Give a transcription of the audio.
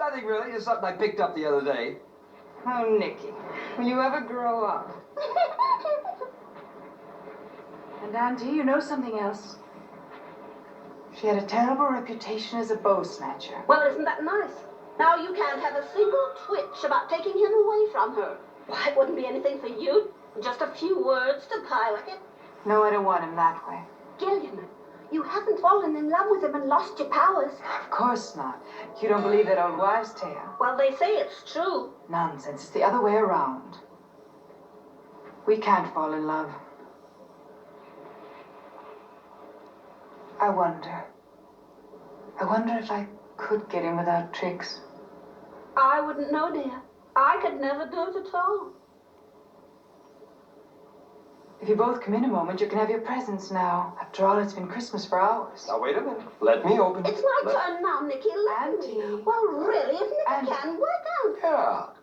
Nothing really. It's something I picked up the other day. Oh, Nicky, will you ever grow up? And Auntie, you know something else? She had a terrible reputation as a bow snatcher. Well, isn't that nice? Now you can't have a single twitch about taking him away from her. Why, it wouldn't be anything for you. Just a few words to pilot it. No, I don't want him that way. Gillian, you haven't fallen in love with him and lost your powers. Of course not. You don't believe that old wives' tale? Well, they say it's true. Nonsense. It's the other way around. We can't fall in love. I wonder if I could get him without tricks. I wouldn't know, dear. I could never do it at all. If you both come in a moment, you can have your presents now. After all, it's been Christmas for hours. Now, wait a minute. Let me open it. It's my turn now, Nicky. Let me. Auntie. Well, really, if Nicky Auntie. can, work out. Yeah.